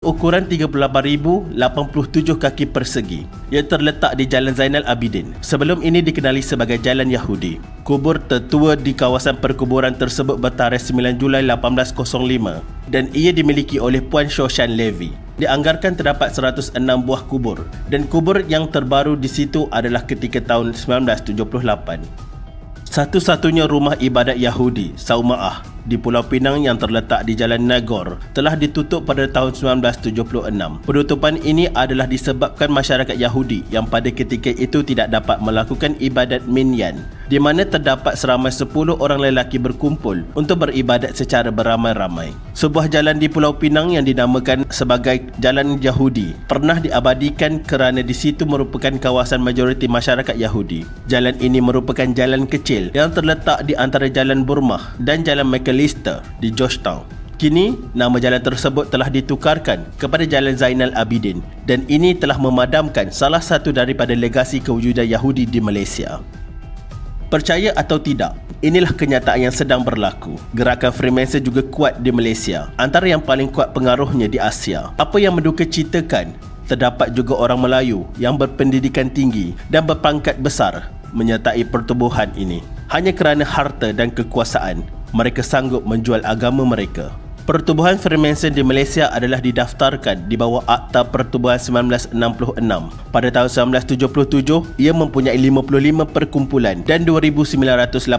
ukuran 38,087 kaki persegi yang terletak di Jalan Zainal Abidin. Sebelum ini dikenali sebagai Jalan Yahudi. Kubur tertua di kawasan perkuburan tersebut bertarikh 9 Julai 1805 dan ia dimiliki oleh Puan Shoshan Levy. Dianggarkan terdapat 106 buah kubur dan kubur yang terbaru di situ adalah ketika tahun 1978. Satu-satunya rumah ibadat Yahudi, Sauma'ah, di Pulau Pinang yang terletak di Jalan Nagor telah ditutup pada tahun 1976. Penutupan ini adalah disebabkan masyarakat Yahudi yang pada ketika itu tidak dapat melakukan ibadat minyan, di mana terdapat seramai 10 orang lelaki berkumpul untuk beribadat secara beramai-ramai. Sebuah jalan di Pulau Pinang yang dinamakan sebagai Jalan Yahudi pernah diabadikan kerana di situ merupakan kawasan majoriti masyarakat Yahudi. Jalan ini merupakan jalan kecil yang terletak di antara Jalan Burmah dan Jalan McAllister di Georgetown. Kini, nama jalan tersebut telah ditukarkan kepada Jalan Zainal Abidin dan ini telah memadamkan salah satu daripada legasi kewujudan Yahudi di Malaysia. Percaya atau tidak, inilah kenyataan yang sedang berlaku. Gerakan Freemason juga kuat di Malaysia, antara yang paling kuat pengaruhnya di Asia. Apa yang mendukacitakan, terdapat juga orang Melayu yang berpendidikan tinggi dan berpangkat besar menyertai pertubuhan ini. Hanya kerana harta dan kekuasaan, mereka sanggup menjual agama mereka. Pertubuhan Freemason di Malaysia adalah didaftarkan di bawah Akta Pertubuhan 1966. Pada tahun 1977, ia mempunyai 55 perkumpulan dan 2,984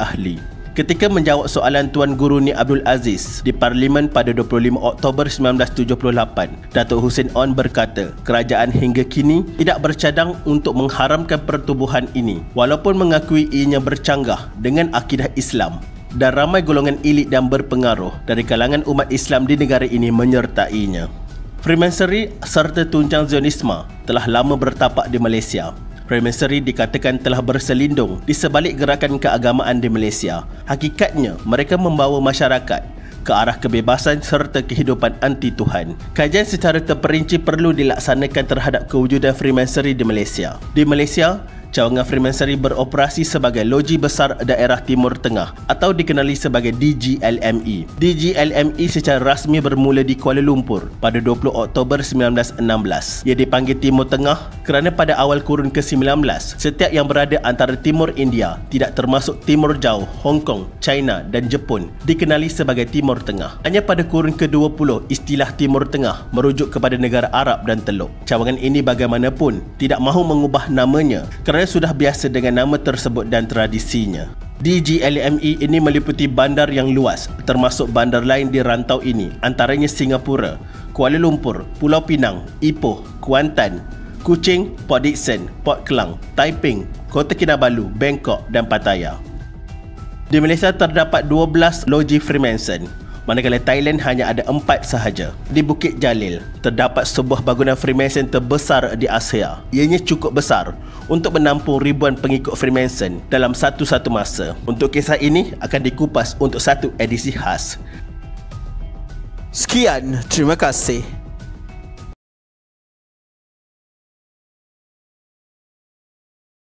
ahli. Ketika menjawab soalan Tuan Guru Ni Abdul Aziz di Parlimen pada 25 Oktober 1978, Datuk Hussein On berkata, kerajaan hingga kini tidak bercadang untuk mengharamkan pertubuhan ini walaupun mengakui ianya bercanggah dengan akidah Islam dan ramai golongan elit dan berpengaruh dari kalangan umat Islam di negara ini menyertainya. Freemasonry serta tunjang Zionisme telah lama bertapak di Malaysia. Freemasonry dikatakan telah berselindung di sebalik gerakan keagamaan di Malaysia. Hakikatnya, mereka membawa masyarakat ke arah kebebasan serta kehidupan anti-Tuhan. Kajian secara terperinci perlu dilaksanakan terhadap kewujudan Freemasonry di Malaysia. Di Malaysia, cawangan Freemasonry beroperasi sebagai loji besar daerah Timur Tengah atau dikenali sebagai DGLME. DGLME secara rasmi bermula di Kuala Lumpur pada 20 Oktober 1916. Ia dipanggil Timur Tengah kerana pada awal kurun ke-19, setiap yang berada antara Timur India, tidak termasuk Timur Jauh, Hong Kong, China dan Jepun, dikenali sebagai Timur Tengah. Hanya pada kurun ke-20, istilah Timur Tengah merujuk kepada negara Arab dan Teluk. Cawangan ini bagaimanapun tidak mahu mengubah namanya kerana sudah biasa dengan nama tersebut dan tradisinya. DGLME ini meliputi bandar yang luas, termasuk bandar lain di rantau ini, antaranya Singapura, Kuala Lumpur, Pulau Pinang, Ipoh, Kuantan, Kuching, Port Dickson, Port Klang, Taiping, Kota Kinabalu, Bangkok dan Pattaya. Di Malaysia terdapat 12 loji Freemason, manakala Thailand hanya ada 4 sahaja. Di Bukit Jalil, terdapat sebuah bangunan Freemason terbesar di Asia. Ianya cukup besar untuk menampung ribuan pengikut Freemason dalam satu masa. Untuk kisah ini akan dikupas untuk satu edisi khas. Sekian, terima kasih.